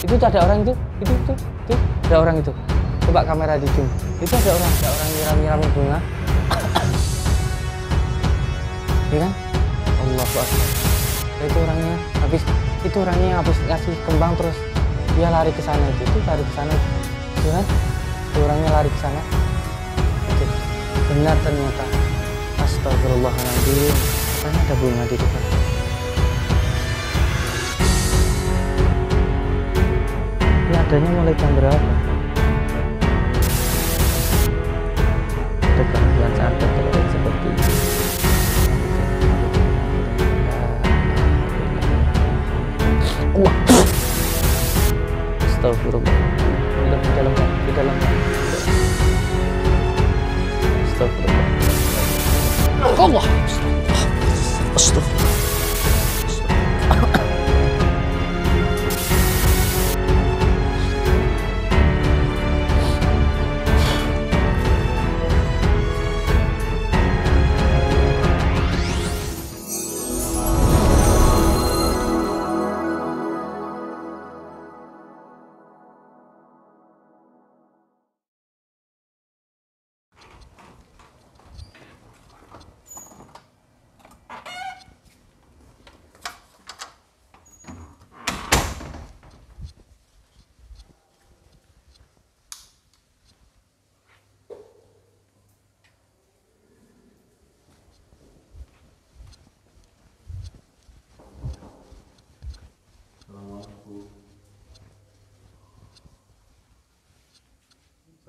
Itu ada orang itu ada orang itu. Coba kamera di zoom. Itu ada orang nyiram bunga. Ya kan? Allah Akbar. Itu orangnya habis ngasih kembang terus dia lari ke sana itu lari ke sana. Ya kan? Itu orangnya lari ke sana. Itu benar ternyata. Astagfirullahaladzim. Katanya ada bunga di depan. Ini adanya mulai jam berapa? Ada keahlian santet kalau seperti ini. Wah. Astagfirullah. Di dalam. Astagfirullah. Allah. Astagfirullah.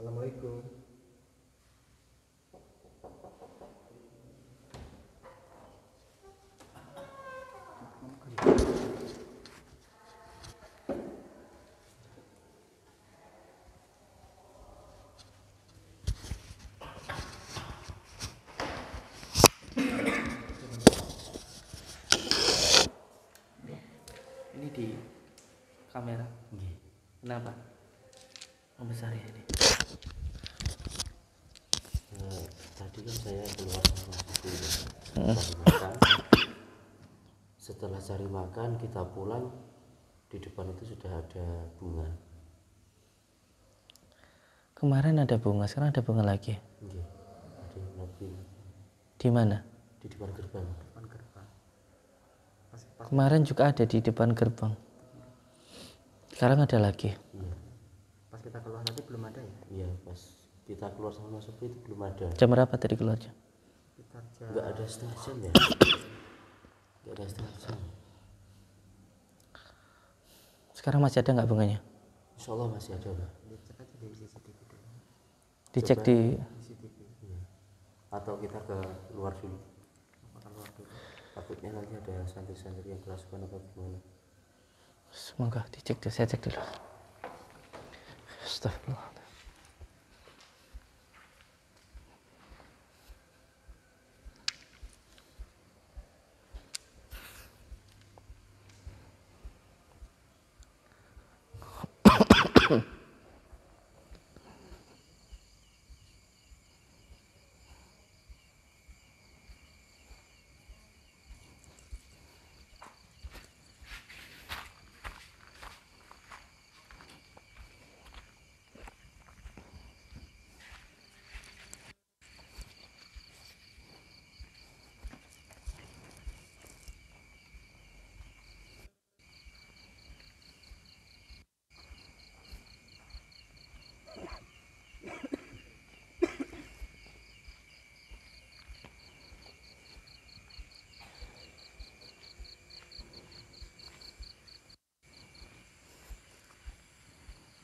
Assalamualaikum. Ini di kamera. Kenapa? Membesar ya ini. Tadi kan saya keluar sama ibu cari makan. Setelah cari makan kita pulang, di depan itu sudah ada bunga. Kemarin ada bunga, sekarang ada bunga lagi. Ada lagi. Di mana? Di depan gerbang. Kemarin juga ada di depan gerbang. Sekarang ada lagi. Iya. Pas kita keluar tadi belum ada ya? Iya, pas kita keluar sama Mas Sofi itu belum ada. Jam berapa tadi keluarnya? Enggak ada setengah jam ya? Enggak ada setengah jam. Sekarang masih ada nggak bunganya? Insya Allah masih ada, Pak. Dicek Coba di CCTV. Iya. Atau kita ke luar dulu. Takutnya nanti ada santri-santri yang kerasukan apa gimana. Semoga dicek dulu, saya cek dulu. Astagfirullah.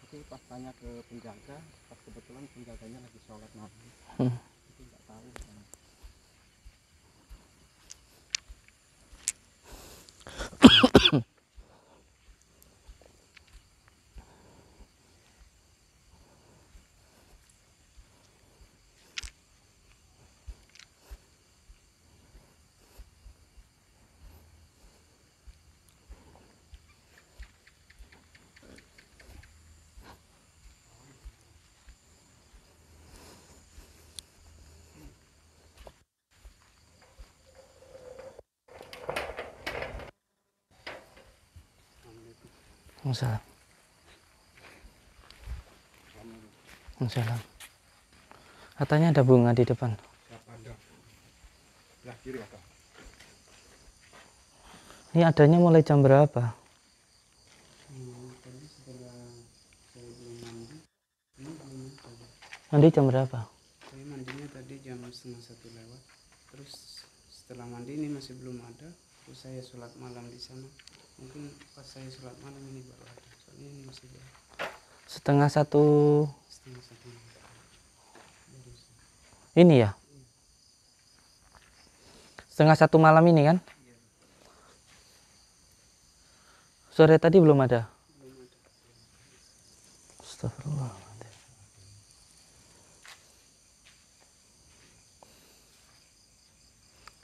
Tapi pas tanya ke penjaga, pas kebetulan penjaganya lagi sholat maghrib, itu nggak tahu. Masalah. Salam. Katanya ada bunga di depan. Siapa ada? Belah kiri apa? Ini adanya mulai jam berapa? Tadi setelah saya belum mandi, ini belum ada. Mandi jam berapa? Saya mandinya tadi jam 1:30 lewat. Terus setelah mandi ini masih belum ada. Terus saya sholat malam di sana. Mungkin pas saya sholat malam ini baru ada. Soalnya ini masih jauh. 1:30 1:30. ini ya? 1:30 malam ini kan? Sore tadi belum ada? Astagfirullah.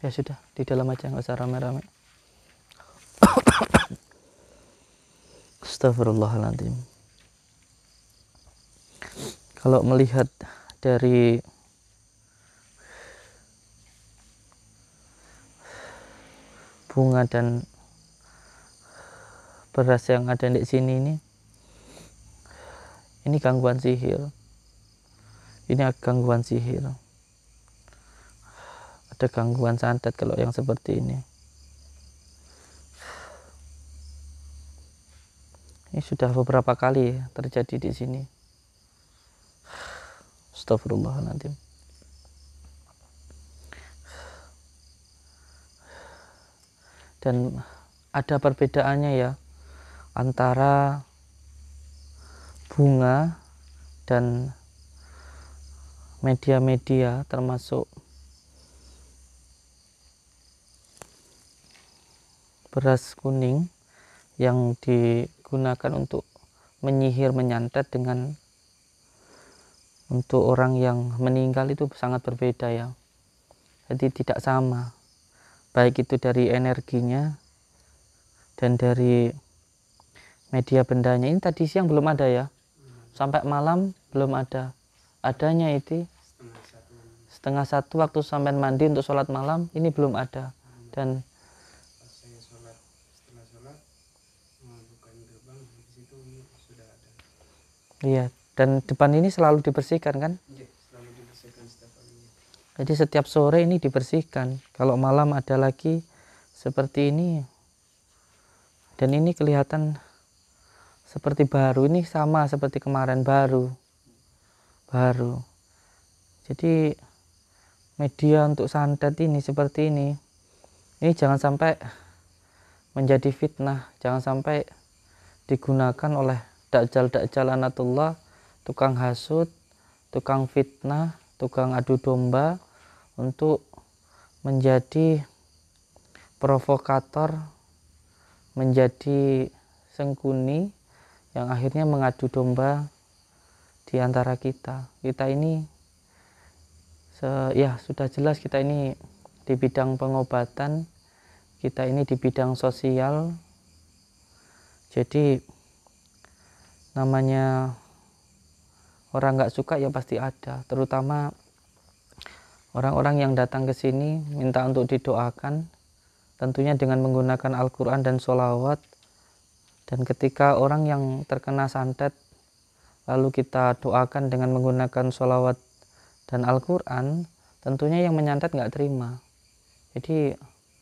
Ya sudah, di dalam aja, nggak usah rame-rame. Astagfirullahaladzim. Kalau melihat dari bunga dan beras yang ada di sini ini gangguan sihir. Ini gangguan sihir. Ada gangguan santet kalau yang seperti ini. Ini sudah beberapa kali terjadi di sini. Astagfirullahaladzim. Dan ada perbedaannya ya antara bunga dan media-media, termasuk beras kuning yang digunakan untuk menyihir, menyantet dengan untuk orang yang meninggal itu sangat berbeda ya. Jadi tidak sama, baik itu dari energinya dan dari media bendanya. Ini tadi siang belum ada ya, sampai malam belum ada. Adanya itu 1:30 waktu sampai mandi untuk sholat malam, ini belum ada. Dan Pas saya sholat, setelah sholat bukain gerbang, di situ sudah ada. iya, dan depan ini selalu dibersihkan kan? Iya, selalu dibersihkan setiap harinya. Jadi setiap sore ini dibersihkan. Kalau malam ada lagi seperti ini. Dan ini kelihatan seperti baru. Ini sama seperti kemarin, baru. Jadi media untuk santet ini seperti ini. Ini jangan sampai menjadi fitnah. Jangan sampai digunakan oleh dajjal anatullah, tukang hasut, tukang fitnah, tukang adu domba, untuk menjadi provokator, menjadi sengkuni yang akhirnya mengadu domba di antara kita. Kita ini ya sudah jelas, kita ini di bidang pengobatan, kita ini di bidang sosial. Jadi namanya orang nggak suka ya pasti ada, terutama orang-orang yang datang ke sini minta untuk didoakan, tentunya dengan menggunakan Al-Quran dan sholawat. Dan ketika orang yang terkena santet lalu kita doakan dengan menggunakan sholawat dan Al-Quran, tentunya yang menyantet nggak terima. Jadi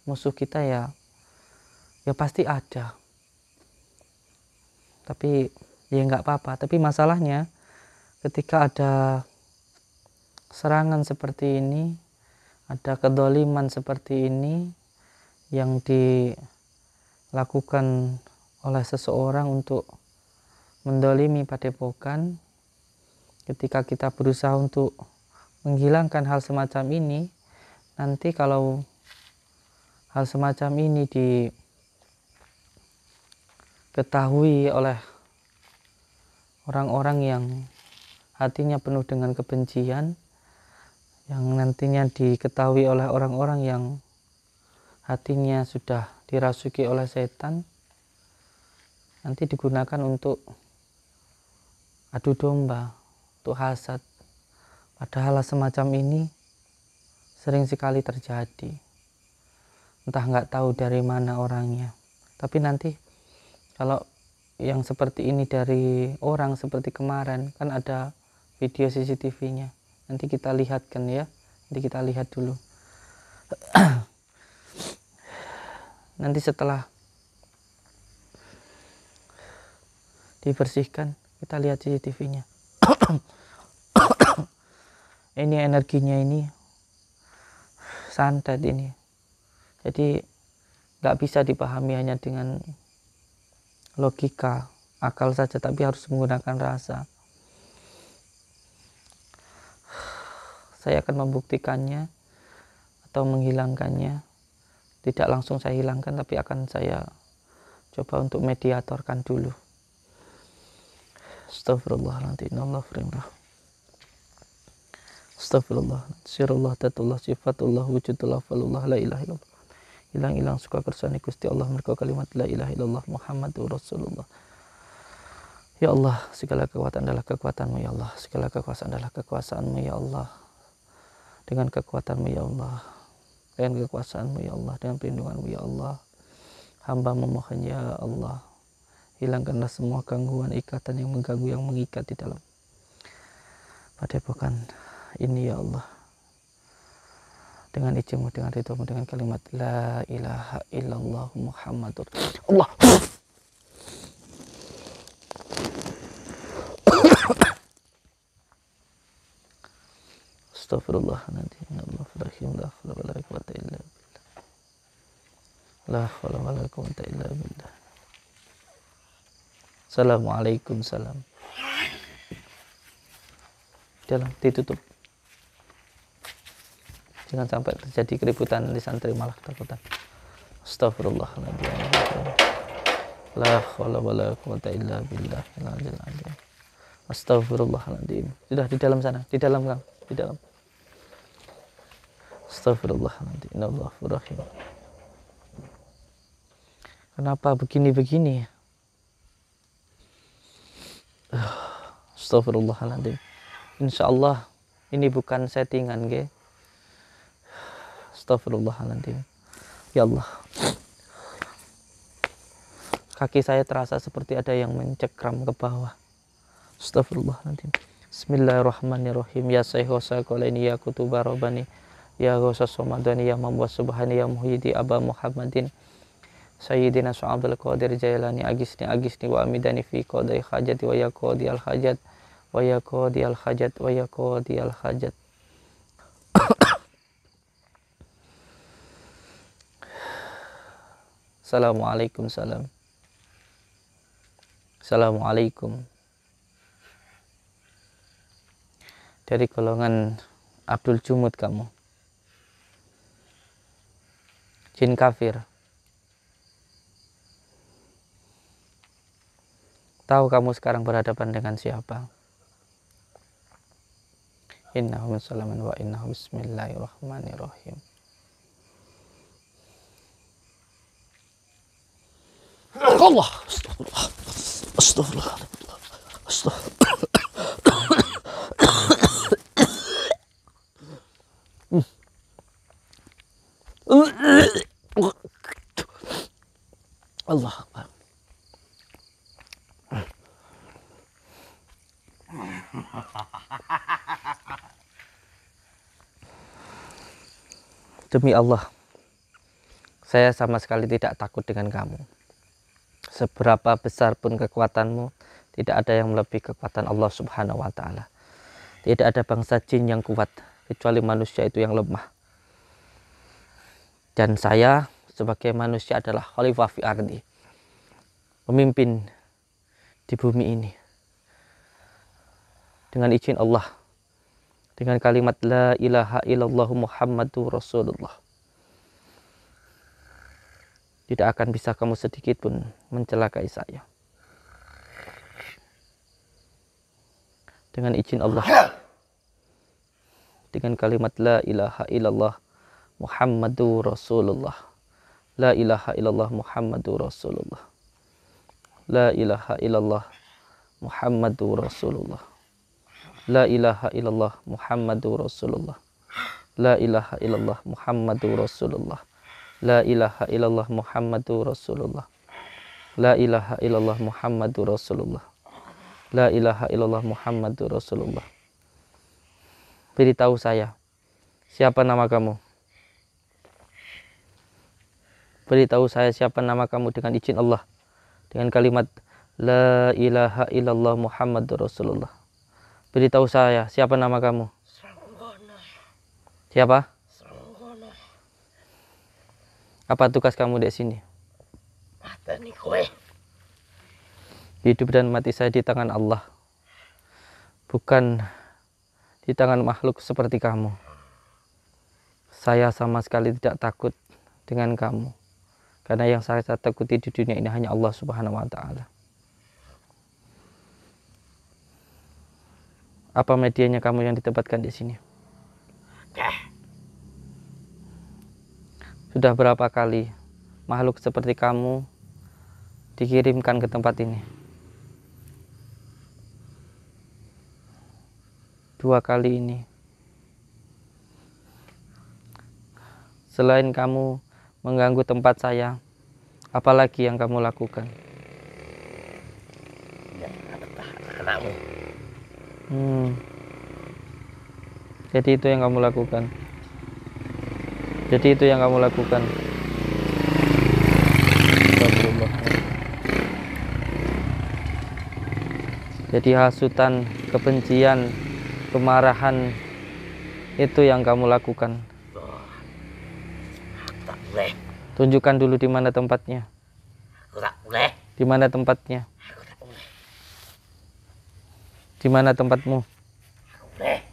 musuh kita ya pasti ada. Tapi ya nggak apa-apa. Tapi masalahnya ketika ada serangan seperti ini, ada kedoliman seperti ini yang dilakukan oleh seseorang untuk mendolimi padepokan, ketika kita berusaha untuk menghilangkan hal semacam ini, nanti kalau hal semacam ini diketahui oleh orang-orang yang hatinya penuh dengan kebencian, yang nantinya diketahui oleh orang-orang yang hatinya sudah dirasuki oleh setan, nanti digunakan untuk adu domba, untuk hasad. Padahal semacam ini sering sekali terjadi. Entah nggak tahu dari mana orangnya. Tapi nanti kalau yang seperti ini dari orang seperti kemarin, kan ada video CCTV-nya. Nanti kita lihatkan ya. Nanti kita lihat dulu. Nanti setelah dibersihkan, kita lihat CCTV-nya. Ini energinya ini santet ini. Jadi nggak bisa dipahami hanya dengan logika, akal saja, tapi harus menggunakan rasa. Saya akan membuktikannya atau menghilangkannya. Tidak langsung saya hilangkan, tapi akan saya coba untuk mediatorkan dulu. Astagfirullahaladzim. Astagfirullah. Sirullah, tatullah, sifatullah, wujudullah, falullah, la ilaha illallah. Hilang-hilang suka kersani Gusti Allah, mereka kalimat la ilaha illallah Muhammadur Rasulullah. Ya Allah, segala kekuatan adalah kekuatan-Mu ya Allah. Segala kekuasaan adalah kekuasaan-Mu ya Allah. Dengan kekuatan-Mu ya Allah, dengan kekuasaan-Mu ya Allah, dengan perlindungan-Mu ya Allah, hamba memohon ya Allah, hilangkanlah semua gangguan, ikatan yang mengganggu, yang mengikat di dalam padepokan ini ya Allah. Dengan izin-Mu, dengan ridho-Mu, dengan kalimat la ilaha illallah Muhammadur Allah. Astagfirullahaladzim. La haula wala quwwata illa billah. Assalamualaikum salam. Dalam ditutup. Jangan sampai terjadi keributan di santri malah ketakutan. Astagfirullahaladzim. La haula wala quwwata illa billah. Astagfirullahaladzim. Sudah di dalam sana, di dalam Kang, di dalam. Astagfirullahaladzim. Innallaha rahim. Kenapa begini-begini? Astagfirullahaladzim. Insyaallah ini bukan settingan, ge. Astagfirullahaladzim. Ya Allah. Kaki saya terasa seperti ada yang mencekram ke bawah. Astagfirullahaladzim. Bismillahirrahmanirrahim. Ya sayhosa qalaini ya kutuba rabbani. Ya ghosas somadani ya mambuas subhani ya muhyidi aba muhammadin. Sayyidina Su'abdul Qadir Jailani agisni wa amidani fi qadai hajati wa ya qadi al hajat wa ya qadi al hajat wa ya qadi al hajat. Assalamualaikum salam. Assalamualaikum. Dari golongan Abdul Jumud kamu. Jin kafir. Tahu kamu sekarang berhadapan dengan siapa? Innahu salaman wa innahu bismillahirrahmanirrahim. Allah, astagfirullah, astagfirullah, astagfirullah. Allah Akbar. Demi Allah, saya sama sekali tidak takut dengan kamu. Seberapa besar pun kekuatanmu, tidak ada yang melebihi kekuatan Allah Subhanahu wa Ta'ala. Tidak ada bangsa jin yang kuat, kecuali manusia itu yang lemah. Dan saya sebagai manusia adalah khalifah fi ardi, pemimpin di bumi ini. Dengan izin Allah, dengan kalimat la ilaha illallah Muhammadur Rasulullah, tidak akan bisa kamu sedikit pun mencelakai saya. Dengan izin Allah, dengan kalimat la ilaha illallah Muhammadur Rasulullah, la ilaha illallah Muhammadur Rasulullah, la ilaha illallah Muhammadur Rasulullah, la ilaha illallah Muhammadur Rasulullah, la ilaha illallah Muhammadur Rasulullah, la ilaha illallah Muhammadur Rasulullah, la ilaha illallah Muhammadur Rasulullah, la ilaha illallah Muhammadur Rasulullah, Beritahu saya, siapa nama kamu? Beritahu saya siapa nama kamu dengan izin Allah. Dengan kalimat La ilaha illallah Muhammadur Rasulullah. Beritahu saya, siapa nama kamu? Siapa? Apa tugas kamu di sini? Hidup dan mati saya di tangan Allah. Bukan di tangan makhluk seperti kamu. Saya sama sekali tidak takut dengan kamu. Karena yang saya takuti di dunia ini hanya Allah Subhanahu wa Ta'ala. Apa medianya kamu yang ditempatkan di sini? Sudah berapa kali makhluk seperti kamu dikirimkan ke tempat ini? 2 kali ini. Selain kamu mengganggu tempat saya, apalagi yang kamu lakukan? Anakmu. Jadi itu yang kamu lakukan. Jadi itu yang kamu lakukan. Jadi hasutan, kebencian, kemarahan itu yang kamu lakukan. Tak boleh. Tunjukkan dulu di mana tempatnya. Aku tak boleh. Di mana tempatnya? Aku tak boleh. Di mana tempatmu? Aku boleh.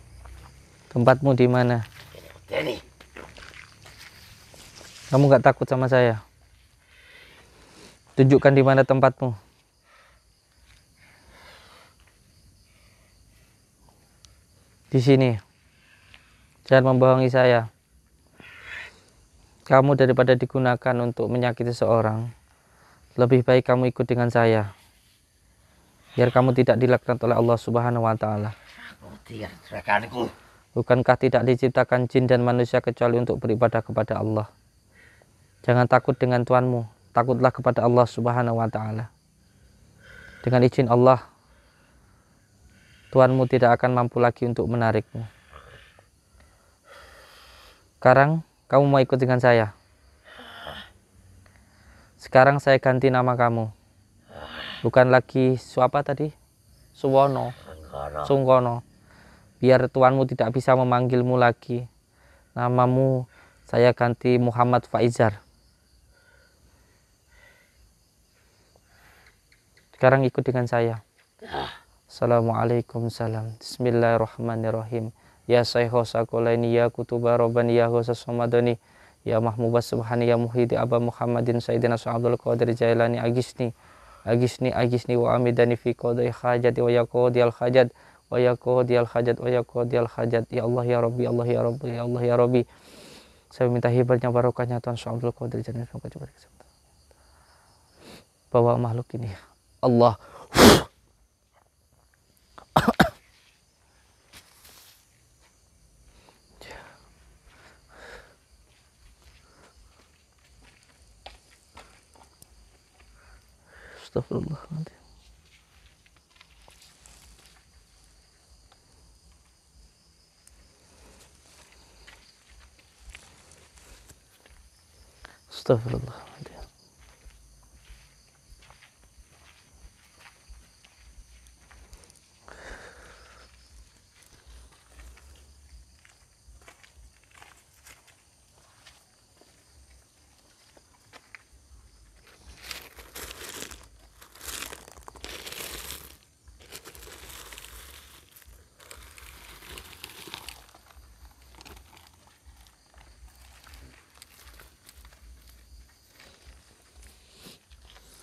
Tempatmu di mana? Ini. Kamu nggak takut sama saya? Tunjukkan di mana tempatmu. Di sini. Jangan membohongi saya. Kamu daripada digunakan untuk menyakiti seorang, lebih baik kamu ikut dengan saya. Biar kamu tidak dilaknat oleh Allah Subhanahu wa Ta'ala. Aku tidak serahkanku. Bukankah tidak diciptakan jin dan manusia kecuali untuk beribadah kepada Allah? Jangan takut dengan Tuhanmu, takutlah kepada Allah Subhanahu wa Ta'ala. Dengan izin Allah, Tuhanmu tidak akan mampu lagi untuk menarikmu. Sekarang kamu mau ikut dengan saya? Sekarang saya ganti nama kamu. Bukan lagi siapa tadi? Suwono, Sungkono. Biar Tuhanmu tidak bisa memanggilmu lagi. Namamu saya ganti Muhammad Faizar. Sekarang ikut dengan saya. Assalamualaikum salam. Bismillahirrahmanirrahim. Ya Sayho Sakolaini ya Kutuba Robbani ya Ghosa Somadoni ya Mahmubas Subhani ya Muhidi Aba Muhammadin Sayyidina Abdul Qadir Jailani Agisni wa amidani fi qadai hajat wa yaqdi al hajat wa yaqdi al hajat wa yaqdi al hajat. Ya Allah ya Rabbi, Allah ya Rabbi, ya Allah ya Rabbi. Saya minta hibatnya barokahnya Tuhan Abdul Qadir Jailani. Bawa makhluk ini Allah. Astagfirullahaladzim. Astagfirullahaladzim.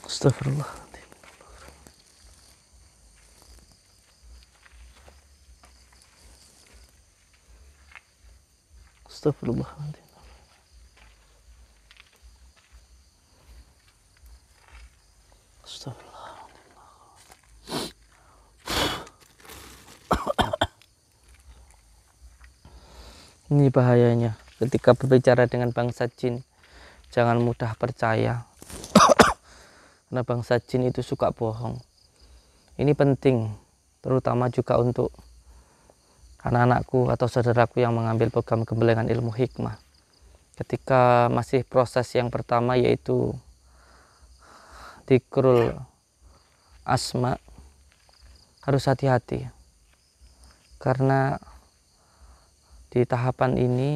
Astagfirullahaladzim. Astagfirullahaladzim. Ini bahayanya ketika berbicara dengan bangsa jin. Jangan mudah percaya. Karena bangsa jin itu suka bohong. Ini penting, terutama juga untuk anak-anakku atau saudaraku yang mengambil program Gembelengan Ilmu Hikmah. Ketika masih proses yang pertama, yaitu Dzikrul Asma, harus hati-hati. Karena di tahapan ini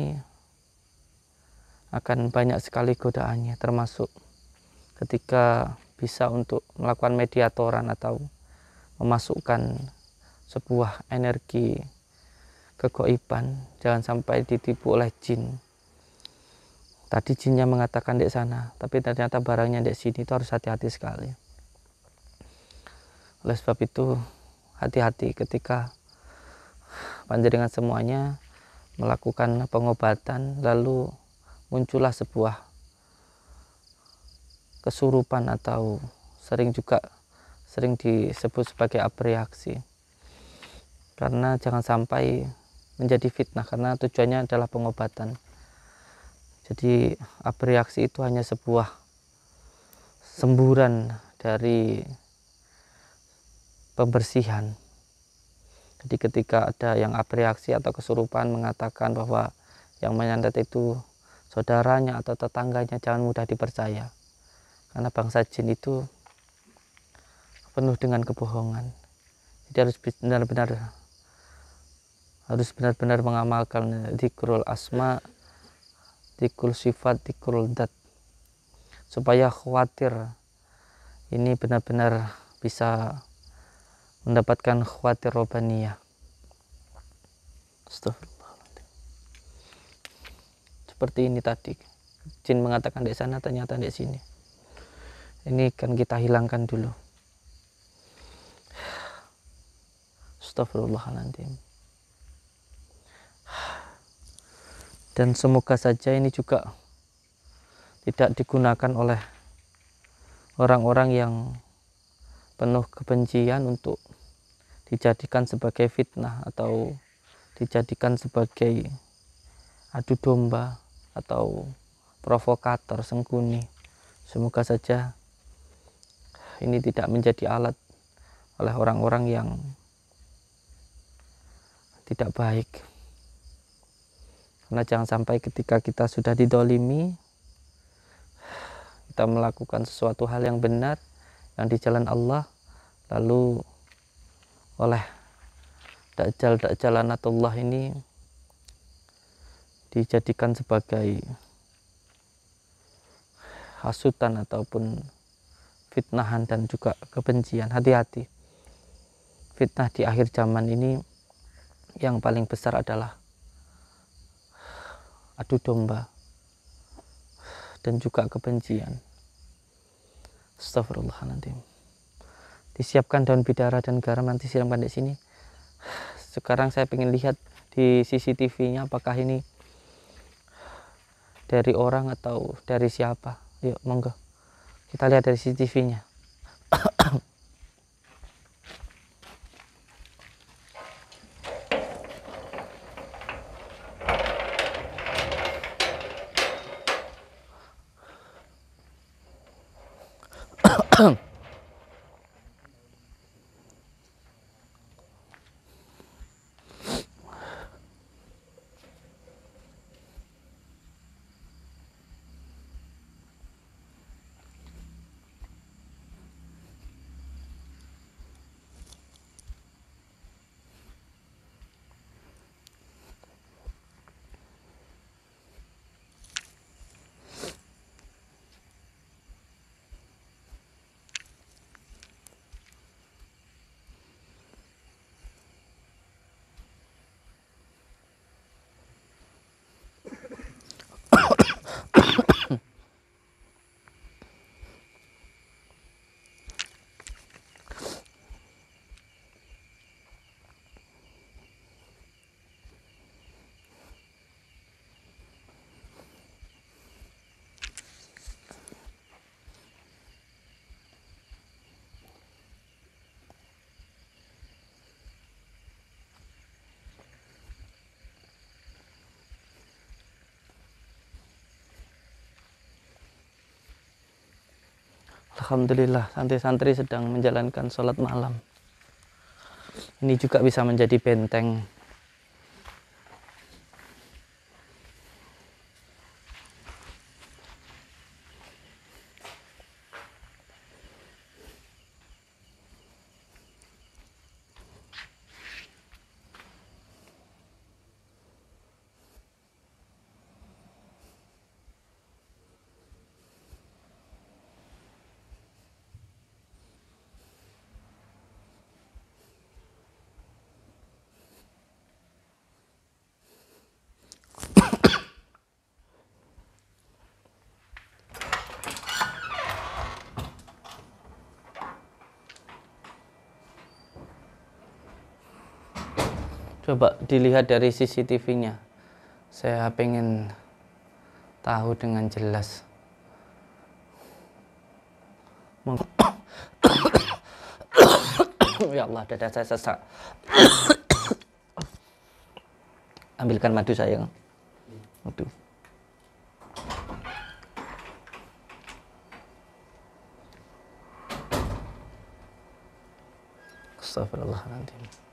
akan banyak sekali godaannya, termasuk ketika bisa untuk melakukan mediatoran atau memasukkan sebuah energi kegoiban, jangan sampai ditipu oleh jin. Tadi jinnya mengatakan di sana, tapi ternyata barangnya di sini, itu harus hati-hati sekali. Oleh sebab itu, hati-hati ketika panjenengan semuanya melakukan pengobatan, lalu muncullah sebuah kesurupan atau sering disebut sebagai abreaksi. Karena jangan sampai menjadi fitnah, karena tujuannya adalah pengobatan. Jadi abreaksi itu hanya sebuah semburan dari pembersihan. Jadi ketika ada yang abreaksi atau kesurupan mengatakan bahwa yang menyantet itu saudaranya atau tetangganya, jangan mudah dipercaya. Karena bangsa jin itu penuh dengan kebohongan. Jadi harus benar-benar mengamalkan Dzikrul Asma, Dzikrul Sifat, Dzikrul Dat, supaya khawatir ini benar-benar bisa mendapatkan khawatir robaniyah. Astagfirullahaladzim. Seperti ini tadi, jin mengatakan di sana, ternyata di sini. Ini kan kita hilangkan dulu. Astagfirullahaladzim. Dan semoga saja ini juga tidak digunakan oleh orang-orang yang penuh kebencian untuk dijadikan sebagai fitnah atau dijadikan sebagai adu domba atau provokator sengkuni. Semoga saja ini tidak menjadi alat oleh orang-orang yang tidak baik. Karena jangan sampai ketika kita sudah didolimi, kita melakukan sesuatu hal yang benar, yang di jalan Allah, lalu oleh Dajjal-Dajjalanatullah ini dijadikan sebagai hasutan ataupun fitnahan dan juga kebencian. Hati-hati. Fitnah di akhir zaman ini yang paling besar adalah adu domba dan juga kebencian. Astagfirullahaladzim. Disiapkan daun bidara dan garam, nanti siramkan di sini. Sekarang saya ingin lihat di CCTV-nya apakah ini dari orang atau dari siapa. Yuk, monggo. Kita lihat dari CCTV-nya. Alhamdulillah, santri-santri sedang menjalankan sholat malam. Ini juga bisa menjadi benteng Coba dilihat dari CCTV-nya. Saya pengen tahu dengan jelas. Ya Allah, dada saya sesak. Ambilkan madu sayang. Madu. Astagfirullahaladzim.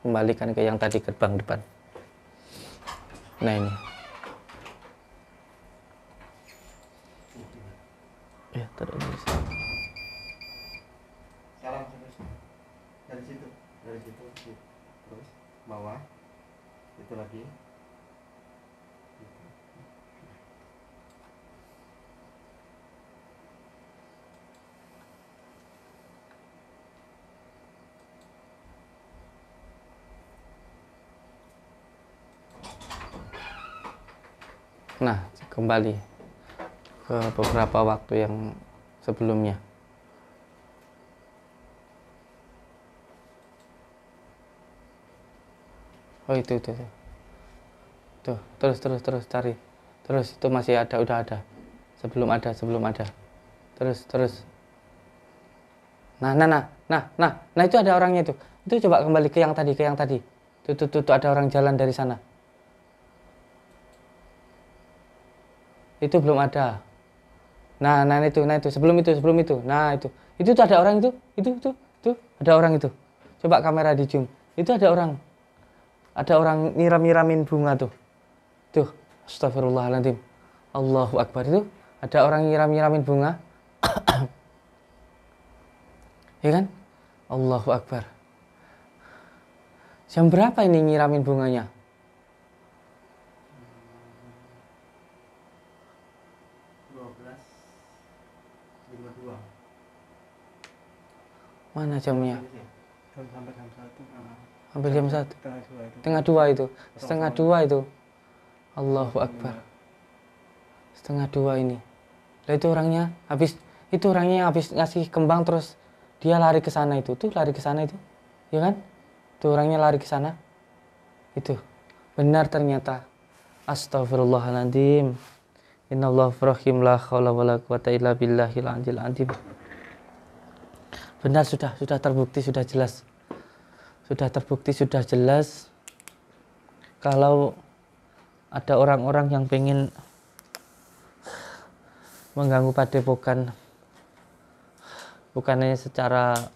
Kembalikan ke yang tadi gerbang depan. Nah ini. Ya, terus. Salam terus. Dari situ terus bawah. Itu lagi. Nah, kembali ke beberapa waktu yang sebelumnya. Oh itu. Tuh, terus cari. Terus itu masih ada, udah ada. Sebelum ada. Terus. Nah itu ada orangnya itu. Itu coba kembali ke yang tadi. Tuh ada orang jalan dari sana. Itu belum ada. Nah itu sebelum itu. Nah itu tuh ada orang itu ada orang itu. Coba kamera di zoom. Itu ada orang nyiram-nyiramin bunga tuh. Astagfirullahaladzim. Allahu Akbar. Itu ada orang nyiram-nyiramin bunga. Ya kan? Allahu Akbar. Jam berapa ini nyiramin bunganya? Mana jamnya? Sampai jam 1. Hampir jam 1. Setengah dua itu. Allahu Akbar. Setengah 2 ini. Lah itu orangnya habis ngasih kembang terus dia lari ke sana itu. Tuh lari ke sana itu. Ya kan? Tuh orangnya lari ke sana. Itu. Benar ternyata. Astagfirullahaladzim. Innallaha rahim la haula wala quwata illa billahil aliyil azim. Benar, sudah terbukti, sudah jelas. Kalau ada orang-orang yang pengen mengganggu padepokan, bukan hanya secara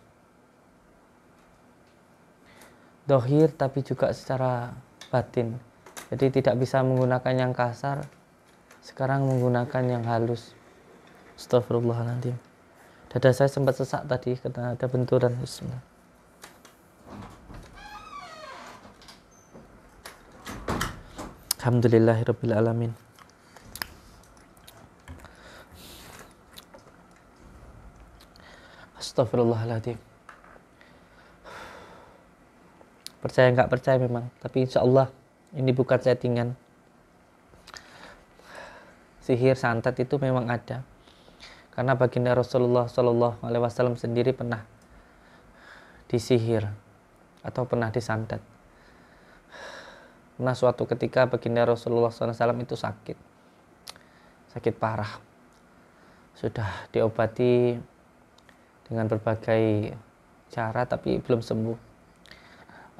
dohir tapi juga secara batin. Jadi tidak bisa menggunakan yang kasar, sekarang menggunakan yang halus. Astagfirullahaladzim. Dada saya sempat sesak tadi karena ada benturan. Bismillah. Alhamdulillahirabbil alamin. Astagfirullahaladzim. Percaya nggak percaya memang, tapi insya Allah ini bukan settingan. Sihir santet itu memang ada. Karena baginda Rasulullah Shallallahu Alaihi Wasallam sendiri pernah disihir atau pernah disantet. Pernah suatu ketika baginda Rasulullah SAW itu sakit parah. Sudah diobati dengan berbagai cara tapi belum sembuh.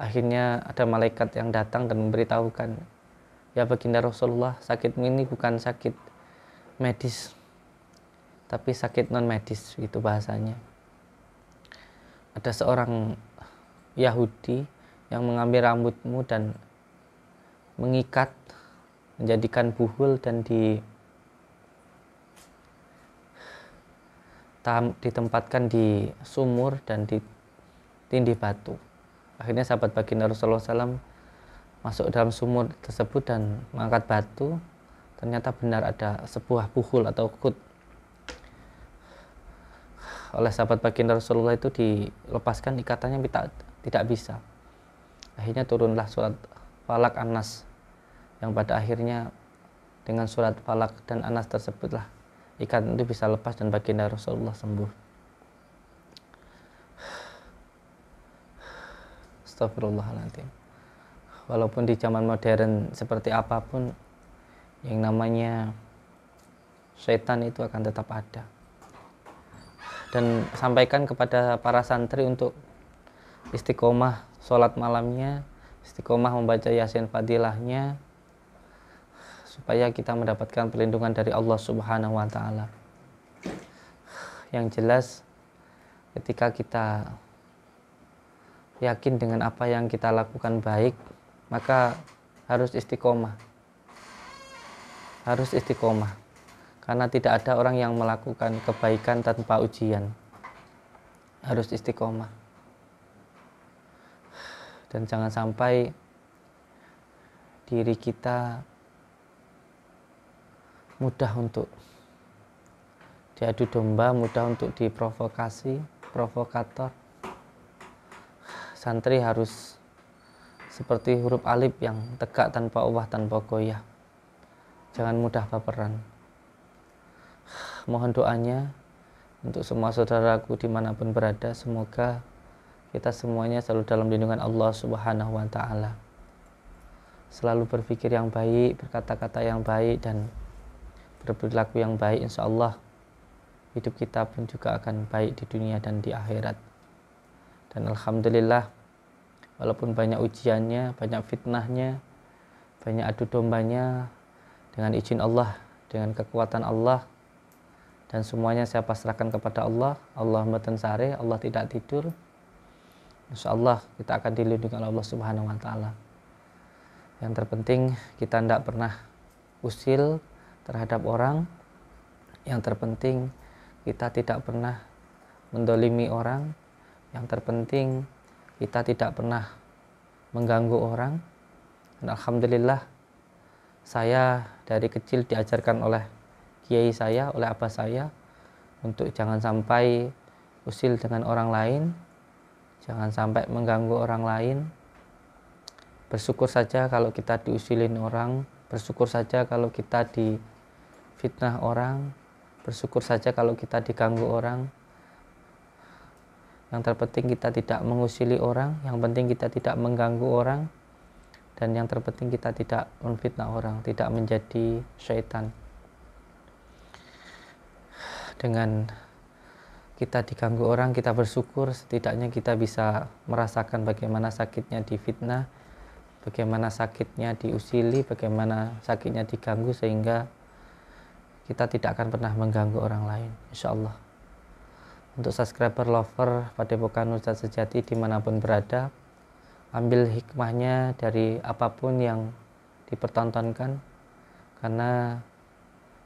Akhirnya ada malaikat yang datang dan memberitahukan, ya baginda Rasulullah, sakitmu ini bukan sakit medis, tapi sakit non medis, gitu bahasanya. Ada seorang Yahudi yang mengambil rambutmu dan mengikat, menjadikan buhul dan ditempatkan di sumur dan ditindih batu. Akhirnya sahabat baginda Rasulullah SAW masuk dalam sumur tersebut dan mengangkat batu. Ternyata benar ada sebuah buhul atau kut. Oleh sahabat baginda Rasulullah itu dilepaskan ikatannya tidak bisa. Akhirnya turunlah surat Falak An-Nas, yang pada akhirnya dengan surat Falak dan An-Nas tersebutlah ikatan itu bisa lepas dan baginda Rasulullah sembuh. Astagfirullahaladzim. Walaupun di zaman modern seperti apapun, yang namanya setan itu akan tetap ada. Dan sampaikan kepada para santri untuk istiqomah sholat malamnya, istiqomah membaca Yasin fadilahnya, supaya kita mendapatkan perlindungan dari Allah Subhanahu wa Ta'ala. Yang jelas, ketika kita yakin dengan apa yang kita lakukan baik, maka harus istiqomah. Harus istiqomah. Karena tidak ada orang yang melakukan kebaikan tanpa ujian. Harus istiqomah. Dan jangan sampai diri kita mudah untuk diadu domba, mudah untuk diprovokasi, provokator. Santri harus seperti huruf alif yang tegak tanpa ubah, tanpa goyah. Jangan mudah baperan. Mohon doanya untuk semua saudaraku dimanapun berada, semoga kita semuanya selalu dalam lindungan Allah Subhanahu wa Ta'ala. Selalu berpikir yang baik, berkata-kata yang baik, dan berperilaku yang baik. Insya Allah hidup kita pun juga akan baik di dunia dan di akhirat. Dan alhamdulillah, walaupun banyak ujiannya, banyak fitnahnya, banyak adu dombanya, dengan izin Allah, dengan kekuatan Allah, dan semuanya saya pasrahkan kepada Allah. Allahumma tansare, Allah tidak tidur. Insya Allah kita akan dilindungi oleh Allah Subhanahu wa Ta'ala. Yang terpenting kita tidak pernah usil terhadap orang. Yang terpenting kita tidak pernah mendolimi orang. Yang terpenting kita tidak pernah mengganggu orang. Dan alhamdulillah, saya dari kecil diajarkan oleh kiai saya, oleh abah saya, untuk jangan sampai usil dengan orang lain, jangan sampai mengganggu orang lain. Bersyukur saja kalau kita diusilin orang, bersyukur saja kalau kita difitnah orang, bersyukur saja kalau kita diganggu orang. Yang terpenting kita tidak mengusili orang, yang penting kita tidak mengganggu orang, dan yang terpenting kita tidak menfitnah orang, tidak menjadi syaitan. Dengan kita diganggu orang, kita bersyukur, setidaknya kita bisa merasakan bagaimana sakitnya difitnah, bagaimana sakitnya diusili, bagaimana sakitnya diganggu, sehingga kita tidak akan pernah mengganggu orang lain, insya Allah. Untuk subscriber lover Padepokan Ustadz Sejati dimanapun berada, ambil hikmahnya dari apapun yang dipertontonkan, karena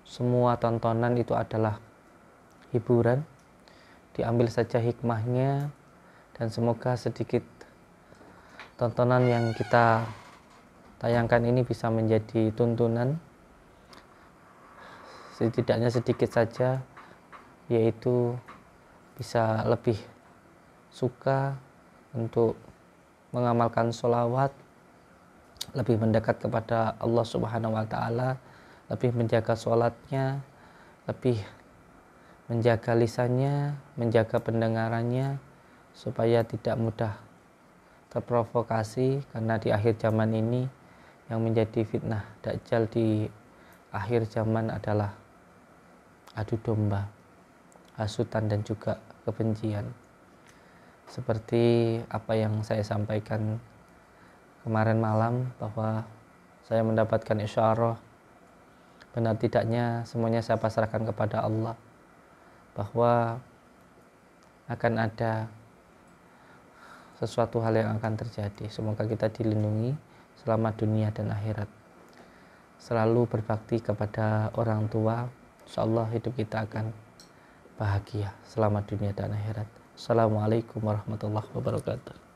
semua tontonan itu adalah hiburan. Diambil saja hikmahnya, dan semoga sedikit tontonan yang kita tayangkan ini bisa menjadi tuntunan, setidaknya sedikit saja, yaitu bisa lebih suka untuk mengamalkan sholawat, lebih mendekat kepada Allah Subhanahu wa Ta'ala, lebih menjaga sholatnya, lebih menjaga lisannya, menjaga pendengarannya, supaya tidak mudah terprovokasi. Karena di akhir zaman ini yang menjadi fitnah Dajjal di akhir zaman adalah adu domba, hasutan, dan juga kebencian. Seperti apa yang saya sampaikan kemarin malam, bahwa saya mendapatkan isyarah, benar tidaknya semuanya saya pasrahkan kepada Allah, bahwa akan ada sesuatu hal yang akan terjadi. Semoga kita dilindungi selama dunia dan akhirat. Selalu berbakti kepada orang tua, insya Allah hidup kita akan bahagia selama dunia dan akhirat. Assalamualaikum warahmatullahi wabarakatuh.